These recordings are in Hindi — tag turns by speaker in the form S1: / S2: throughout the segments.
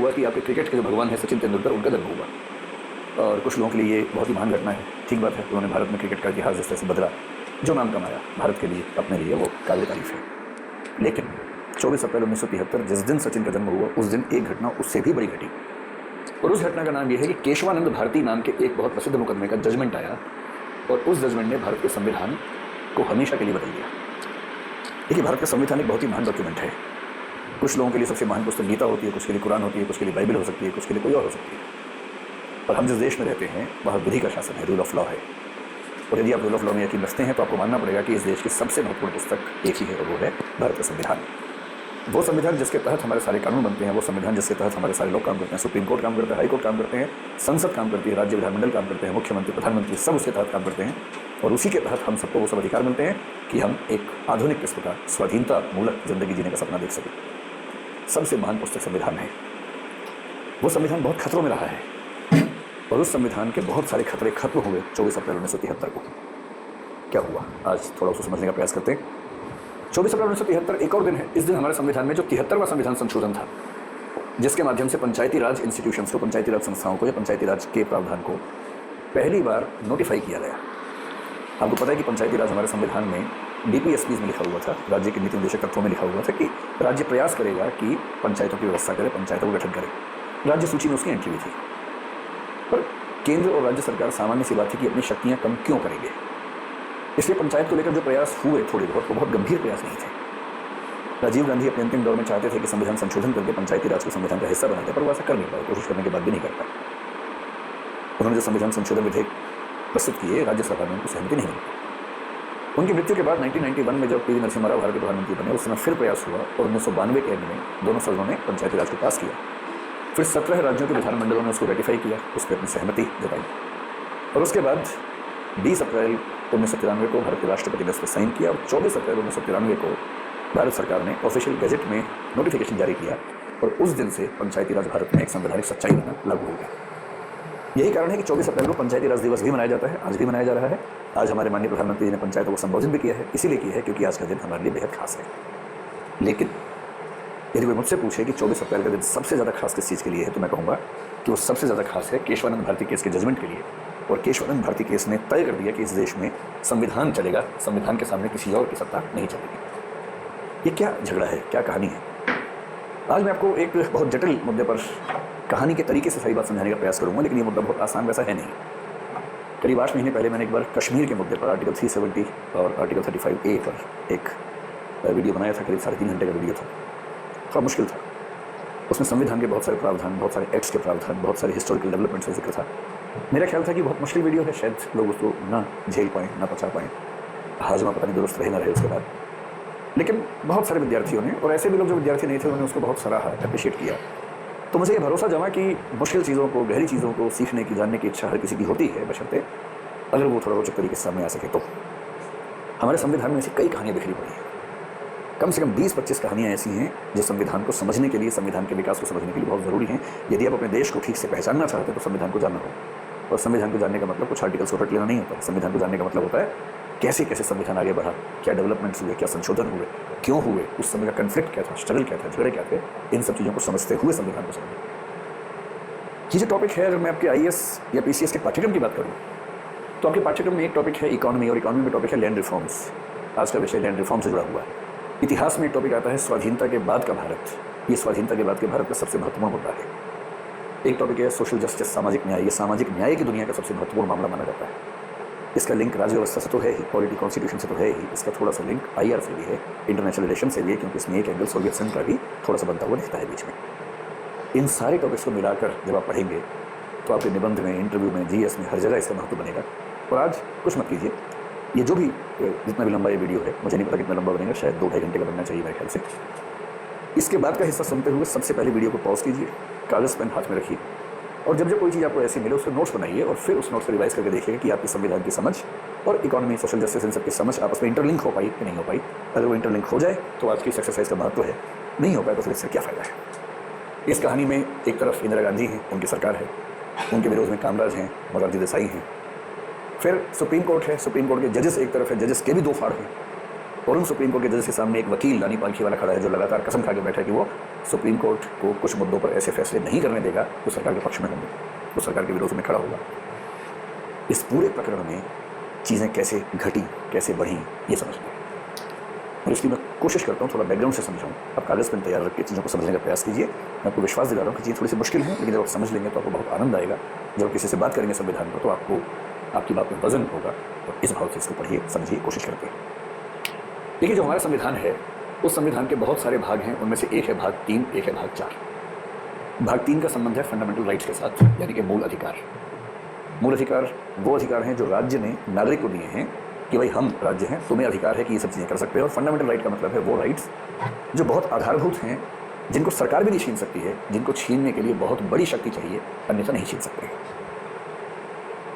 S1: हुआ कि आपके क्रिकेट के जो भगवान है सचिन तेंदुलकर, उनका जन्म हुआ। और कुछ लोगों के लिए ये बहुत ही महान घटना है। ठीक बात है, उन्होंने भारत में क्रिकेट का इतिहास जिस तरह से बदला, जो नाम कमाया भारत के लिए, अपने लिए, वो काबिल तारीफ है। लेकिन 24 अप्रैल 1973 जिस दिन सचिन का जन्म हुआ, उस दिन एक घटना उससे भी बड़ी घटी। और उस घटना का नाम यह है कि केशवानंद भारती नाम के एक बहुत प्रसिद्ध मुकदमे का जजमेंट आया, और उस जजमेंट ने भारत के संविधान को हमेशा के लिए बदल दिया। देखिए, भारत का संविधान एक बहुत ही महान डॉक्यूमेंट है। कुछ लोगों के लिए सबसे महान पुस्तक गीता होती है, कुछ के लिए कुरान होती है, कुछ के लिए बाइबल हो सकती है, कुछ के लिए कोई और हो सकती है। और हम जिस देश में रहते हैं वहाँ विधि का शासन है, रूल ऑफ लॉ है। और यदि आप रूल ऑफ लॉ में यकीन रखते हैं तो आपको मानना पड़ेगा कि इस देश की सबसे महत्वपूर्ण पुस्तक एक ही है, और वो है भारत का संविधान। वो संविधान जिसके तहत हमारे सारे कानून बनते हैं, वो संविधान जिसके तहत हमारे सारे लोग काम करते हैं। सुप्रीम कोर्ट काम करता है, हाई कोर्ट काम करते हैं, संसद काम करती है, राज्य विधानमंडल काम करते हैं, मुख्यमंत्री, प्रधानमंत्री सब उसके तहत काम करते हैं। और उसी के तहत हम सबको वो सब अधिकार मिलते हैं कि हम एक आधुनिक किस्म का स्वाधीनता मूलक जिंदगी जीने का सपना देख सकें। सबसे महान पुस्तक संविधान है। वो संविधान बहुत खतरों में रहा है, और उस संविधान के बहुत सारे खतरे खत्म हुए 24 अप्रैल 1973 को। क्या हुआ, आज थोड़ा उसको समझने का प्रयास करते हैं। 24 अप्रैल 1973 एक और दिन है। इस दिन हमारे संविधान में जो 73वां संविधान संशोधन था, जिसके माध्यम से पंचायती राज इंस्टीट्यूशंस को, पंचायती राज संस्थाओं को या पंचायती राज के प्रावधान को पहली बार नोटिफाई किया गया। आपको पता है कि पंचायती राज हमारे संविधान में डीपीएसपीज में लिखा हुआ था, राज्य के नीति निर्देशक तत्वों में लिखा हुआ था कि राज्य प्रयास करेगा कि पंचायतों की व्यवस्था करे, पंचायतों का गठन करे। राज्य सूची में उसकी एंट्री भी थी। पर केंद्र और राज्य सरकार सामान्य सी बात थी कि अपनी शक्तियां कम क्यों करेंगे, इसलिए पंचायत को लेकर जो प्रयास हुए थोड़े बहुत, वो बहुत गंभीर प्रयास नहीं थे। राजीव गांधी अपने अंतिम दौर में चाहते थे कि संविधान संशोधन करके पंचायती राज को संविधान का हिस्सा बना दे, पर वो ऐसा कर नहीं पाए, कोशिश करने के बाद भी नहीं कर पाए। उन्होंने जो संविधान संशोधन विधेयक प्रस्तुत किए, राज्यसभा में उनको सहमति नहीं मिली। उनकी मृत्यु के बाद 1991 में जब पीवी नरसिम्हा राव भारत के प्रधानमंत्री बने, उस समय फिर प्रयास हुआ, और 1992 के एंड में दोनों सदनों ने पंचायती राज को पास किया। फिर 17 राज्यों के विधानमंडलों ने उसको रेटिफाई किया, उस पर अपनी सहमति जताई। और उसके बाद 20 अप्रैल 1993 को भारत के राष्ट्रपति ने उस पर साइन किया, और 24 अप्रैल 1993 को भारत सरकार ने ऑफिशियल गजट में नोटिफिकेशन जारी किया, और उस दिन से पंचायती राज भारत में एक संवैधानिक सच्चाई बनना लागू हो गया। यही कारण है कि 24 अप्रैल को पंचायती राज दिवस भी मनाया जाता है, आज भी मनाया जा रहा है। आज हमारे माननीय प्रधानमंत्री जी ने पंचायतों को संबोधित भी किया है, इसीलिए किया है क्योंकि आज का दिन हमारे लिए बेहद खास है। लेकिन यदि कोई मुझसे पूछे कि 24 अप्रैल का दिन सबसे ज़्यादा खास किस चीज़ के लिए है, तो मैं कहूँगा कि वो सबसे ज़्यादा खास है केशवानंद भारती केस के जजमेंट के लिए। और केशवानंद भारती केस ने तय कर दिया कि इस देश में संविधान चलेगा, संविधान के सामने किसी और की सत्ता नहीं चलेगी। ये क्या झगड़ा है, क्या कहानी है? आज मैं आपको एक बहुत जटिल मुद्दे पर कहानी के तरीके से सारी बात समझाने का प्रयास करूंगा, लेकिन ये मुद्दा बहुत आसान वैसा है नहीं। करीब 8 महीने पहले मैंने एक बार कश्मीर के मुद्दे पर आर्टिकल 370 और आर्टिकल 35A पर एक वीडियो बनाया था। करीब 3.5 घंटे का वीडियो था, थोड़ा मुश्किल था। उसमें संविधान के बहुत सारे प्रावधान, बहुत सारे एक्ट्स के प्रावधान, बहुत सारे हिस्टोरिकल डेवलपमेंट्स का जिक्र था। मेरा ख्याल था कि बहुत मुश्किल वीडियो है, शायद लोग उसको ना झेल पाएँ, ना पचा पाएँ, हाजमा पता नहीं दुरुस्त रहे ना रहे उसके बाद। लेकिन बहुत सारे विद्यार्थियों ने, और ऐसे भी लोग जो विद्यार्थी नहीं थे, उन्होंने उसको बहुत सराहा, अप्रिशिएट किया। तो मुझे ये भरोसा जमा कि मुश्किल चीज़ों को, गहरी चीज़ों को सीखने की, जानने की इच्छा हर किसी की होती है, बशर्ते अगर वो थोड़ा रोचक तरीके से सामने आ सके। तो हमारे संविधान में ऐसी कई कहानियाँ बिखरी पड़ी हैं। कम से कम 20-25 कहानियाँ ऐसी हैं जो संविधान को समझने के लिए, संविधान के विकास को समझने के लिए बहुत ज़रूरी हैं। यदि आप अपने देश को ठीक से पहचानना चाहते हैं तो संविधान को जानना होगा। और संविधान को जानने का मतलब कुछ आर्टिकल्स को रट लेना नहीं होता। संविधान को जानने का मतलब होता है कैसे कैसे संविधान आगे बढ़ा, क्या डेवलपमेंट्स हुए, क्या संशोधन हुए, क्यों हुए, उस समय का कन्फ्लिक्ट क्या था, स्ट्रगल क्या था, झगड़े क्या थे। इन सब चीज़ों को समझते हुए संविधान को समझें। ये जो टॉपिक है, अगर मैं आपके IAS या PCS के पाठ्यक्रम की बात करूँ तो आपके पाठ्यक्रम में एक टॉपिक है इकोनॉमी, और इकोनॉमी में टॉपिक है लैंड रिफॉर्म्स। आज का विषय लैंड रिफॉर्म से जुड़ा हुआ है। इतिहास में एक टॉपिक आता है स्वाधीनता के बाद का भारत। ये स्वाधीनता के बाद के भारत का सबसे महत्वपूर्ण मुद्दा है। एक टॉपिक है सोशल जस्टिस, सामाजिक न्याय। ये सामाजिक न्याय की दुनिया का सबसे महत्वपूर्ण मामला माना जाता है। इसका लिंक राज्य व्यवस्था से तो है ही, पॉलिटी कॉन्स्टिट्यूशन से तो है ही, इसका थोड़ा सा लिंक IR से भी है, इंटरनेशनल रिलेशन से भी है, क्योंकि इसमें एक एंगल सोवियत संघ का भी थोड़ा सा बनता हुआ दिखता है बीच में। इन सारे टॉपिक्स को मिलाकर जब आप पढ़ेंगे तो आपके निबंध में, इंटरव्यू में, GS में, हर जगह इसका महत्व बनेगा। और आज कुछ मत कीजिए, ये जो भी जितना भी लंबा ये वीडियो है, मुझे नहीं पता कितना लंबा बनेगा, शायद 2-2.5 घंटे का बनना चाहिए मेरे ख्याल से। इसके बाद का हिस्सा सुनते हुए सबसे पहले वीडियो को पॉज कीजिए, कागज़ पेन हाथ में रखिए, और जब कोई चीज़ आपको ऐसी मिले उससे नोट्स बनाइए, और फिर उस नोट्स को रिवाइज करके देखिए कि आपकी संविधान की समझ और इकोनॉमी, सोशल जस्टिस, इन सबकी समझ आपस में इंटरलिंक हो पाई कि नहीं हो पाई। अगर वो इंटरलिंक हो जाए तो आज की इस एक्सरसाइज का महत्व है, नहीं हो पाए तो फिर इससे क्या फ़ायदा है। इस कहानी में एक तरफ इंदिरा गांधी हैं, उनकी सरकार है, उनके विरोध में कामराज हैं, मोरारजी देसाई हैं। फिर सुप्रीम कोर्ट है, सुप्रीम कोर्ट के जजेस एक तरफ है, जजेस के भी 2 फाड़ हैं। और उन सुप्रीम कोर्ट के जजेस के सामने एक वकील रानी पालखीवाला खड़ा है जो लगातार कसम खा के बैठा है कि वो सुप्रीम कोर्ट को कुछ मुद्दों पर ऐसे फैसले नहीं करने देगा तो सरकार के पक्ष में होंगे, वो सरकार के विरोध में खड़ा होगा। इस पूरे प्रकरण में चीज़ें कैसे घटी, कैसे बढ़ी, ये समझना है। और इसलिए मैं कोशिश करता हूँ थोड़ा बैकग्राउंड से समझाऊँ। आप कागज़ पेन तैयार रख के चीज़ों को समझने का प्रयास कीजिए। मैं आपको विश्वास दिला रहा हूँ कि चीज़ें थोड़ी सी मुश्किल हैं, लेकिन जब आप समझ लेंगे तो आपको बहुत आनंद आएगा। जब किसी से बात करेंगे संविधान पर तो आपको आपकी बात में वजन होगा। और इस भाव से इसको पढ़िए, समझिए, कोशिश करते हैं। देखिए, जो हमारा संविधान है उस संविधान के बहुत सारे भाग हैं। उनमें से एक है भाग 3, एक है भाग 4। भाग 3 का संबंध है फंडामेंटल राइट्स के साथ, यानी कि मूल अधिकार। मूल अधिकार वो अधिकार हैं जो राज्य ने नागरिक को दिए हैं कि भाई हम राज्य हैं, तुम्हें अधिकार है कि ये सब चीज़ें कर सकते हो। और फंडामेंटल राइट का मतलब है वो राइट्स जो बहुत आधारभूत हैं, जिनको सरकार भी नहीं छीन सकती है, जिनको छीनने के लिए बहुत बड़ी शक्ति चाहिए, अन्यथा नहीं छीन सकते।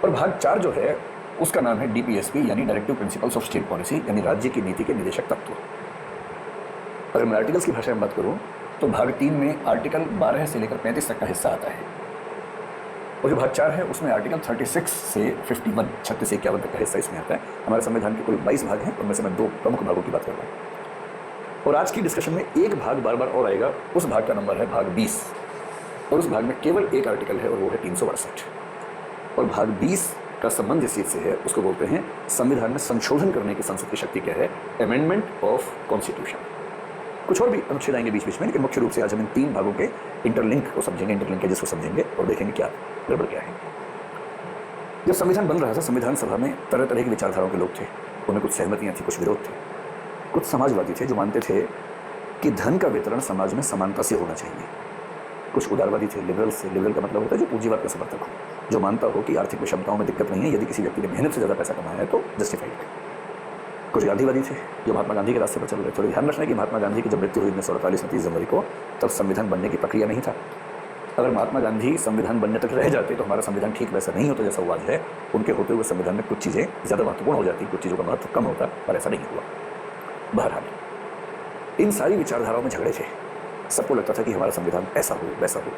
S1: और भाग 4 जो है उसका नाम है DPSP, यानी directive principles of state policy, यानी राज्य की नीति के निदेशक तत्व। अगर मैं आर्टिकल्स की भाषा में बात करूं तो भाग 3 में आर्टिकल 12 से लेकर 35 तक का हिस्सा आता है। और जो भाग 4 है उसमें आर्टिकल 36 से 51, 36 से 51 तक का हिस्सा इसमें आता है। हमारे संविधान के कुल 22 भाग हैं, उनमें से मैं 2 प्रमुख भागों की बात कर रहा हूँ। और आज की डिस्कशन में एक भाग बार बार और आएगा, उस भाग का नंबर है भाग 20। और उस भाग में केवल एक आर्टिकल है और वो है 362। और भाग 20 का संबंध जिस चीज से है उसको बोलते हैं संविधान में संशोधन करने की संसद की शक्ति क्या है, अमेंडमेंट ऑफ कॉन्स्टिट्यूशन। कुछ और भी अनुच्छेद आएंगे बीच बीच में, लेकिन मुख्य रूप से आज हम इन 3 भागों के इंटरलिंक को समझेंगे, इंटरलिंकेजेस को समझेंगे और देखेंगे क्या गड़बड़ क्या है। जब संविधान बन रहा था, संविधान सभा में तरह तरह की विचारधाराओं के लोग थे। उनमें कुछ सहमतियां थी, कुछ विरोध थे। कुछ समाजवादी थे जो मानते थे कि धन का वितरण समाज में समानता से होना चाहिए। कुछ उदारवादी थे, लिबरल्स थे। लिबरल का मतलब होता है जो पूंजीवाद का समर्थक हो, जो मानता हो कि आर्थिक विषमताओं में दिक्कत नहीं है, यदि किसी व्यक्ति ने मेहनत से ज़्यादा पैसा कमाया है तो जस्टिफाइड है। कुछ गांधीवादी थे जो महात्मा गांधी के रास्ते पर चल रहे थे। थोड़ा ध्यान रखना है कि महात्मा गांधी की जब मृत्यु हुई 1948 में 30 जनवरी को, तब संविधान बनने की प्रक्रिया नहीं था। अगर महात्मा गांधी संविधान बनने तक रह जाते तो हमारा संविधान ठीक वैसा नहीं होता जैसा हुआ है। उनके होते हुए संविधान में कुछ चीज़ें ज़्यादा महत्वपूर्ण हो जाती, कुछ चीज़ों का महत्व कम होता, पर ऐसा नहीं हुआ। बहरहाल इन सारी विचारधाराओं में झगड़े थे। सबको लगता था कि हमारा संविधान ऐसा हो वैसा हो।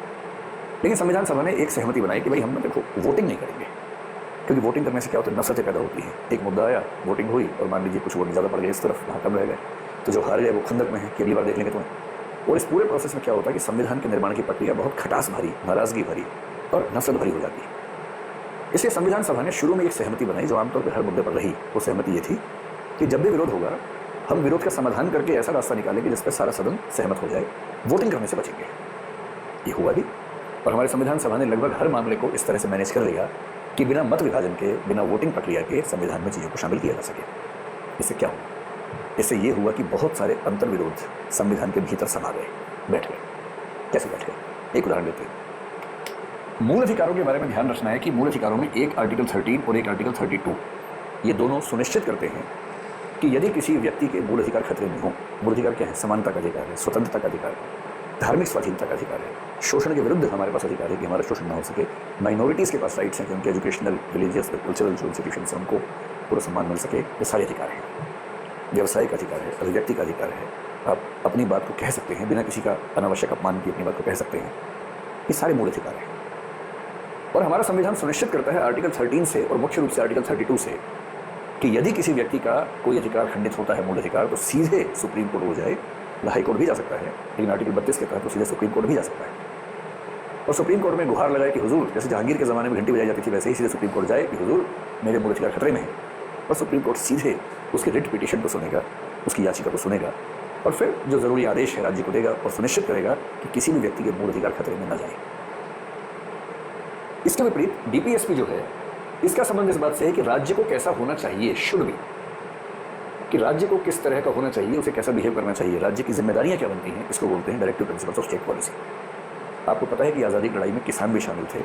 S1: लेकिन संविधान सभा ने एक सहमति बनाई कि भाई हम देखो वोटिंग नहीं करेंगे, क्योंकि वोटिंग करने से क्या होता है, नफरतें पैदा होती हैं। एक मुद्दा आया, वोटिंग हुई और मान लीजिए कुछ वोट ज़्यादा पड़ गए इस तरफ, वहाँ कम रह गए, तो जो हार गए वो खंदक में है कि अगली बार देख लेंगे तुम्हें। और इस पूरे प्रोसेस में क्या होता है कि संविधान के निर्माण की प्रक्रिया बहुत खटास भरी, नाराजगी भरी और नफरत भरी हो जाती है। इसलिए संविधान सभा ने शुरू में एक सहमति बनाई जो आमतौर पर हर मुद्दे पर रही। वो सहमति ये थी कि जब भी विरोध होगा हम विरोध का समाधान करके ऐसा रास्ता निकालेंगे जिस पर सारा सदन सहमत हो जाए, वोटिंग करने से बचेंगे। ये हुआ भी, और हमारे संविधान सभा ने लगभग हर मामले को इस तरह से मैनेज कर लिया कि बिना मत विभाजन के, बिना वोटिंग प्रक्रिया के संविधान में चीज़ों को शामिल किया जा सके। इससे क्या हुआ? इससे ये हुआ कि बहुत सारे अंतर्विरोध संविधान के भीतर समा गए, बैठ गए। कैसे बैठ गए? एक उदाहरण देते हैं। मूल अधिकारों के बारे में ध्यान रखना है कि मूल अधिकारों में एक आर्टिकल 13 और एक आर्टिकल 32, ये दोनों सुनिश्चित करते हैं कि यदि किसी व्यक्ति के मूल अधिकार खतरे में हो। मूल अधिकार क्या है? समानता का अधिकार है, स्वतंत्रता का अधिकार है, धार्मिक स्वाधीनता का अधिकार है, शोषण के विरुद्ध हमारे पास अधिकार है कि हमारा शोषण ना हो सके, माइनॉरिटीज़ के पास राइट्स हैं कि उनके एजुकेशनल, रिलीजियस, कल्चरल जो इंस्टीट्यूशन है उनको पूरा सम्मान मिल सके। ये सारे अधिकार हैं। व्यवसायिक अधिकार है, अभिव्यक्ति का अधिकार है, आप अपनी बात को कह सकते हैं बिना किसी का अनावश्यक अपमान किए, अपनी बात को कह सकते हैं। ये सारे मूल अधिकार हैं। और हमारा संविधान सुनिश्चित करता है आर्टिकल 13 से और मुख्य रूप से आर्टिकल 32 से कि यदि किसी व्यक्ति का कोई अधिकार खंडित होता है, मूल अधिकार, तो सीधे सुप्रीम कोर्ट हो जाए, हाई कोर्ट भी जा सकता है, लेकिन आर्टिकल 32 के तहत तो सीधे सुप्रीम कोर्ट भी जा सकता है। और सुप्रीम कोर्ट में गुहार लगाए कि हुजूर, जैसे जहांगीर के ज़माने में घंटी बजाई जाती थी वैसे ही सीधे सुप्रीम कोर्ट जाए कि हुजूर मेरे मूल अधिकार खतरे में है। और सुप्रीम कोर्ट सीधे उसके रिट पिटीशन को सुनेगा, उसकी याचिका को सुनेगा और फिर जो ज़रूरी आदेश है राज्य को देगा और सुनिश्चित करेगा कि किसी भी व्यक्ति के मूल अधिकार खतरे में न जाए। इसके विपरीत DPSP जो है, इसका संबंध इस बात से है कि राज्य को कैसा होना चाहिए, शुड बी, कि राज्य को किस तरह का होना चाहिए, उसे कैसा बिहेव करना चाहिए, राज्य की जिम्मेदारियां क्या बनती हैं। इसको बोलते हैं directive principles of state policy. आपको पता है कि आज़ादी की लड़ाई में किसान भी शामिल थे,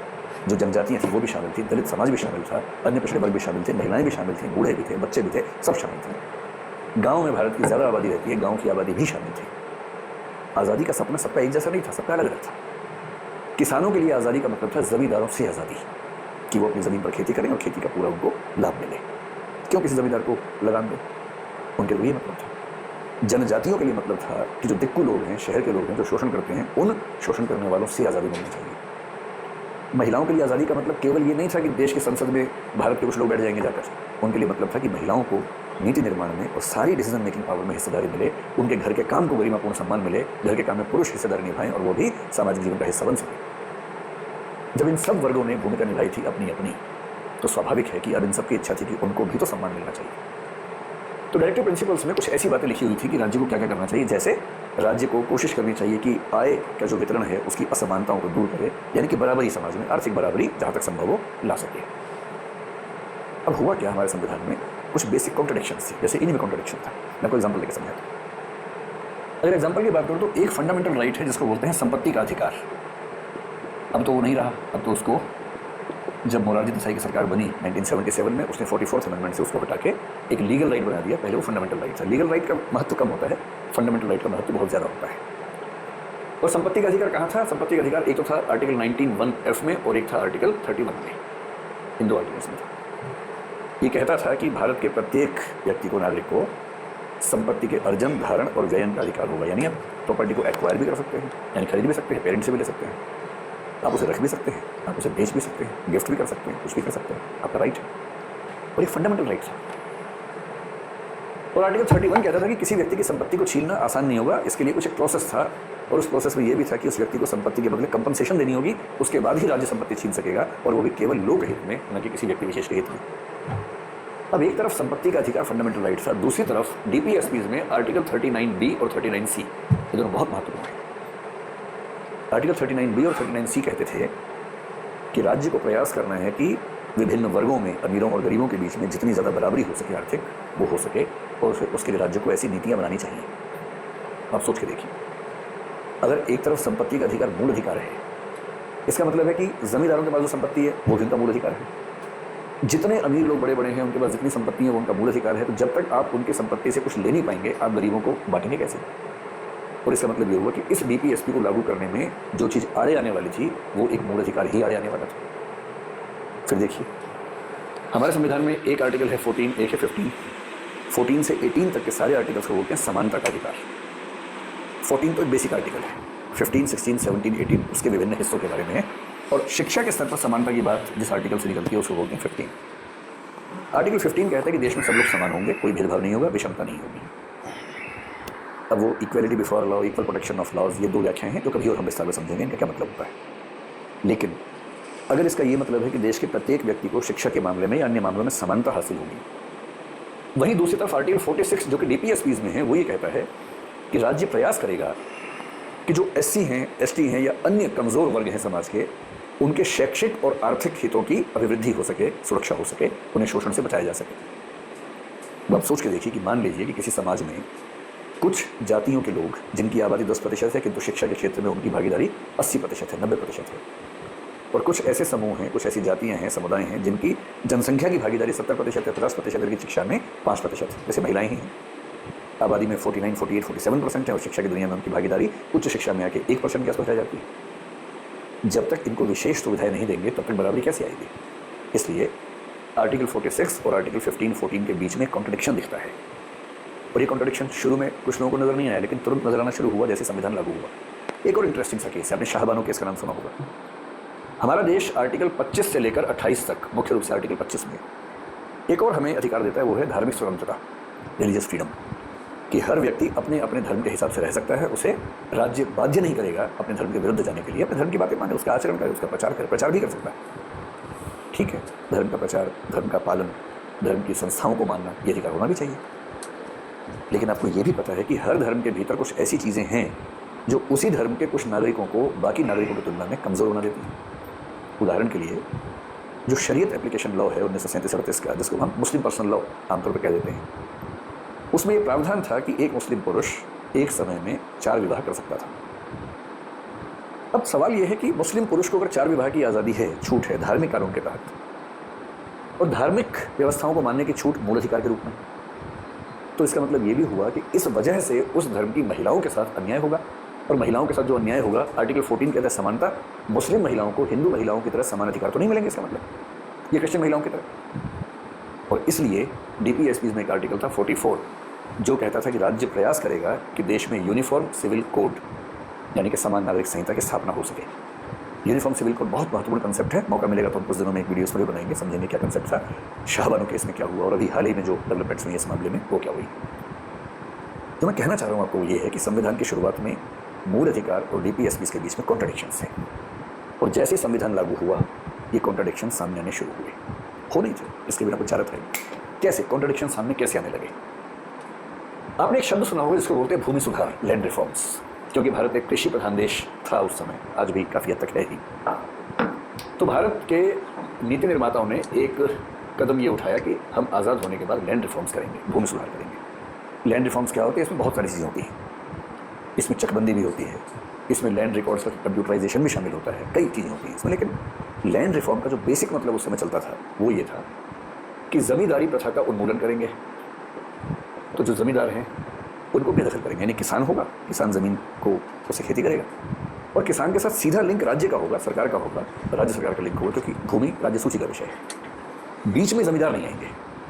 S1: जो जनजातियां थी वो भी शामिल थी, दलित समाज भी शामिल था, अन्य पिछड़े वर्ग भी शामिल थे, महिलाएं भी शामिल थी, बूढ़े भी थे, बच्चे भी थे, सब शामिल थे। गाँव में भारत की ज़्यादा आबादी रहती है, गाँव की आबादी भी शामिल थी। आज़ादी का सपना सबका एक जैसा नहीं था, सबका अलग अलग था। किसानों के लिए आज़ादी का मतलब था जमींदारों से आज़ादी, कि वो अपनी ज़मीन पर खेती करें और खेती का पूरा उनको लाभ मिले। क्यों किसी ज़मींदार को लगान दें? उनके लिए मतलब था। जनजातियों के लिए मतलब था कि जो दिक्कू लोग हैं, शहर के लोग हैं, जो शोषण करते हैं, उन शोषण करने वालों से आज़ादी मिलनी चाहिए। महिलाओं के लिए आज़ादी का मतलब केवल ये नहीं था कि देश की संसद में भारत के कुछ लोग बैठ जाएंगे जाकर। उनके लिए मतलब था कि महिलाओं को नीति निर्माण में और सारी डिसीजन मेकिंग पावर में हिस्सेदारी मिले, उनके घर के काम को गरिमापूर्ण सम्मान मिले, घर के काम में पुरुष हिस्सेदारी निभाएं और वो भी सामाजिक जीवन का हिस्सा बन सके। जब इन सब वर्गों ने भूमिका निभाई थी अपनी अपनी, तो स्वाभाविक है कि अब इन सबकी इच्छा थी कि उनको भी तो सम्मान मिलना चाहिए। तो डायरेक्टिव प्रिंसिपल्स में कुछ ऐसी बातें लिखी हुई थी कि राज्य को क्या क्या करना चाहिए, जैसे राज्य को कोशिश करनी चाहिए कि आय का जो वितरण है उसकी असमानताओं को दूर करे, यानी कि बराबरी, समाज में आर्थिक बराबरी जहाँ तक संभव हो ला सके। अब हुआ क्या, हमारे संविधान में कुछ बेसिक कॉन्ट्रडिक्शंस थी, जैसे इन्हीं में कॉन्ट्रडिक्शन था। मैं कोई एग्जांपल लेकर समझाता हूँ। अगर एग्जांपल की बात करूँ तो एक फंडामेंटल राइट है जिसको बोलते हैं संपत्ति का अधिकार। अब तो वो नहीं रहा, अब तो उसको जब मोरारजी देसाई की सरकार बनी 1977 में, उसने 44th अमेंडमेंट से उसको हटा के एक लीगल राइट बना दिया। पहले वो फंडामेंटल राइट था। लीगल राइट का महत्व कम होता है, फंडामेंटल राइट का महत्व बहुत ज़्यादा होता है। और संपत्ति का अधिकार कहाँ था? संपत्ति का अधिकार एक तो था आर्टिकल 19(1)(f) में और एक था आर्टिकल 31 में। इन दो आर्टिकल्स में था। ये कहता था कि भारत के प्रत्येक व्यक्ति को, नागरिक को संपत्ति के अर्जन, धारण और व्ययन का अधिकार होगा। यानी आप प्रॉपर्टी को एक्वायर भी कर सकते हैं, यानी खरीद भी सकते हैं, पेरेंट से भी ले सकते हैं, आप उसे रख भी सकते हैं, आप उसे बेच भी सकते हैं, गिफ्ट भी कर सकते हैं, कुछ भी कर सकते हैं, आपका राइट है। और एक फंडामेंटल राइट था। और आर्टिकल 31 कहता था कि किसी व्यक्ति की संपत्ति को छीनना आसान नहीं होगा, इसके लिए कुछ एक प्रोसेस था। और उस प्रोसेस में यह भी था कि उस व्यक्ति को संपत्ति के बदले कंपनसेशन देनी होगी, उसके बाद ही राज्य संपत्ति छीन सकेगा, और वो भी केवल लोक हित में, न कि किसी व्यक्ति विशेष के हित में। अब एक तरफ संपत्ति का अधिकार फंडामेंटल राइट था, दूसरी तरफ डीपीएसपीज में आर्टिकल 39B और 39C, ये दोनों बहुत महत्वपूर्ण है। आर्टिकल 39B और 39C कहते थे कि राज्य को प्रयास करना है कि विभिन्न वर्गों में, अमीरों और गरीबों के बीच में जितनी ज़्यादा बराबरी हो सके आर्थिक, वो हो सके, और उसके लिए राज्य को ऐसी नीतियाँ बनानी चाहिए। आप सोच के देखिए, अगर एक तरफ संपत्ति का अधिकार मूल अधिकार है, इसका मतलब है कि जमींदारों के पास जो संपत्ति है वो भी उनका मूल अधिकार है। जितने अमीर लोग बड़े बड़े हैं, उनके पास जितनी संपत्ति है वो उनका मूल अधिकार है। तो जब तक आप उनकी संपत्ति से कुछ ले नहीं पाएंगे, आप गरीबों को बांटेंगे कैसे? और इसका मतलब ये हुआ कि इस डीपीएसपी को लागू करने में जो चीज़ आड़े आने वाली थी, वो एक मूल अधिकार ही आड़े आने वाला था। फिर देखिए, हमारे संविधान में एक आर्टिकल है 14, एक है 15। 14 से 18 तक के सारे आर्टिकल्स को बोलते हैं समानता का अधिकार। 14 तो एक बेसिक आर्टिकल है, 15, 16, 17, 18 उसके विभिन्न हिस्सों के बारे में है। और शिक्षा के स्तर पर समानता की बात जिस आर्टिकल से निकलती है उसको बोलते हैं 15। आर्टिकल 15 कहता है कि देश में सब लोग समान होंगे, कोई भेदभाव नहीं होगा, विषमता नहीं होगी। अब वो equality before law, equal protection of laws, ये दो व्याख्याएं हैं जो कभी और हम विस्तार में समझेंगे इनका क्या मतलब होता है। लेकिन अगर इसका ये मतलब है कि देश के प्रत्येक व्यक्ति को शिक्षा के मामले में या अन्य मामलों में समानता हासिल होगी, वहीं दूसरी तरफ आर्टिकल 46 जो कि डीपीएसपीज में है, वो ये कहता है कि राज्य प्रयास करेगा कि जो SC हैं, ST हैं या अन्य कमज़ोर वर्ग हैं समाज के, उनके शैक्षिक और आर्थिक हितों की अभिवृद्धि हो सके, सुरक्षा हो सके, उन्हें शोषण से बचाया जा सके। अब आप सोच के देखिए कि मान लीजिए कि किसी समाज में कुछ जातियों के लोग, जिनकी आबादी 10% है, किंतु शिक्षा के क्षेत्र में उनकी भागीदारी 80% है, 90% है। और कुछ ऐसे समूह हैं, कुछ ऐसी जातियां हैं, समुदाय हैं, जिनकी जनसंख्या की भागीदारी 70% है, 50% की शिक्षा में 5%, जैसे महिलाएं ही हैं। आबादी में 49, 48, 47% है, और शिक्षा की दुनिया में उनकी भागीदारी उच्च शिक्षा में आके 1% के आसपास रह जाती है। जब तक इनको विशेष सुविधाएं नहीं देंगे, तब तक बराबरी कैसे आएगी? इसलिए आर्टिकल 46 और आर्टिकल 15, 14 के बीच में कॉन्ट्रडिक्शन दिखता है। और ये कॉन्ट्रडिक्शन शुरू में कुछ लोगों को नजर नहीं आया, लेकिन तुरंत नजर आना शुरू हुआ जैसे संविधान लागू हुआ। एक और इंटरेस्टिंग सा केस है, आपने शाहबानो केस का नाम सुना होगा। हमारा देश आर्टिकल 25 से लेकर 28 तक, मुख्य रूप से आर्टिकल 25 में एक और हमें अधिकार देता है, वो है धार्मिक स्वतंत्रता, रिलीजियस फ्रीडम, कि हर व्यक्ति अपने अपने धर्म के हिसाब से रह सकता है। उसे राज्य बाध्य नहीं करेगा अपने धर्म के विरुद्ध जाने के लिए, अपने धर्म की बातें माने, उसका आचरण करे, उसका प्रचार करे, प्रचार भी कर सकता है। ठीक है, धर्म का प्रचार, धर्म का पालन, धर्म की संस्थाओं को मानना, ये अधिकार होना भी चाहिए। लेकिन आपको ये भी पता है कि हर धर्म के भीतर कुछ ऐसी चीज़ें हैं जो उसी धर्म के कुछ नागरिकों को बाकी नागरिकों की तुलना में कमज़ोर बना देती हैं। उदाहरण के लिए, जो शरीयत एप्लीकेशन लॉ है 1937-38 का, जिसको हम मुस्लिम पर्सनल लॉ आमतौर पर कह देते हैं, उसमें ये प्रावधान था कि एक मुस्लिम पुरुष एक समय में 4 विवाह कर सकता था। अब सवाल यह है कि मुस्लिम पुरुष को अगर 4 विवाह की आज़ादी है, छूट है धार्मिक कानून के तहत, और धार्मिक व्यवस्थाओं को मानने की छूट मूल अधिकार के रूप में, तो इसका मतलब ये भी हुआ कि इस वजह से उस धर्म की महिलाओं के साथ अन्याय होगा। और महिलाओं के साथ जो अन्याय होगा, आर्टिकल 14 कहता है समानता, मुस्लिम महिलाओं को हिंदू महिलाओं की तरह समान अधिकार तो नहीं मिलेंगे, इसका मतलब ये क्रिश्चियन महिलाओं की तरह। और इसलिए डीपीएसपी में एक आर्टिकल था 44 जो कहता था कि राज्य प्रयास करेगा कि देश में यूनिफॉर्म सिविल कोड, यानी कि समान नागरिक संहिता की स्थापना हो सके। यूनिफॉर्म सिविल कोड बहुत महत्वपूर्ण कंसेप्ट है। मौका मिलेगा तो हम कुछ दिनों में एक वीडियो पूरे बनाएंगे, समझेंगे क्या कंसेप्ट था, शाहबानो केस में क्या हुआ और अभी हाल ही में जो डेवलपमेंट्स हुई इस मामले में वो क्या हुई। जो मैं कहना चाह रहा हूँ आपको ये है कि संविधान की शुरुआत में मूल अधिकार और डीपीएसपीस के बीच में कॉन्ट्रडिक्शंस हैं और जैसे ही संविधान लागू हुआ ये कॉन्ट्रडिक्शन सामने आने शुरू हुए। हो नहीं थे, इसके बिना कुछ चारत है। कैसे कॉन्ट्रडिक्शन सामने कैसे आने लगे? आपने एक शब्द सुना होगा जिसको बोलते हैं भूमि सुधार, लैंड रिफॉर्म्स, क्योंकि भारत एक कृषि प्रधान देश था उस समय, आज भी काफ़ी हद तक है ही। तो भारत के नीति निर्माताओं ने एक कदम ये उठाया कि हम आज़ाद होने के बाद लैंड रिफॉर्म्स करेंगे, भूमि सुधार करेंगे। लैंड रिफॉर्म्स क्या होते हैं? इसमें बहुत सारी चीज़ें होती हैं, इसमें चकबंदी भी होती है, इसमें लैंड रिकॉर्ड्स का कंप्यूटराइजेशन भी शामिल होता है, कई चीज़ें होती हैं इसमें। लेकिन लैंड रिफॉर्म का जो बेसिक मतलब उस समय चलता था वो ये था कि ज़मींदारी प्रथा का उन्मूलन करेंगे। तो जो ज़मींदार हैं उनको बेदखल करेंगे, यानी किसान होगा, किसान ज़मीन को उसे खेती करेगा और किसान के साथ सीधा लिंक राज्य का होगा, सरकार का होगा, राज्य सरकार का लिंक होगा, क्योंकि भूमि राज्य सूची का विषय है। बीच में ज़मींदार नहीं आएंगे,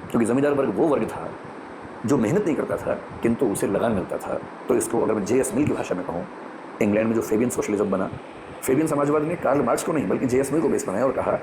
S1: क्योंकि ज़मींदार वर्ग वो वर्ग था जो मेहनत नहीं करता था किंतु उसे लगान मिलता था। तो इसको अगर मैं J.S. मिल की भाषा में कहूँ, इंग्लैंड में जो फेबियन सोशलिज्म बना, फेबियन समाजवाद ने कार्ल मार्क्स को नहीं बल्कि J.S. मिल को बेस बनाया और कहा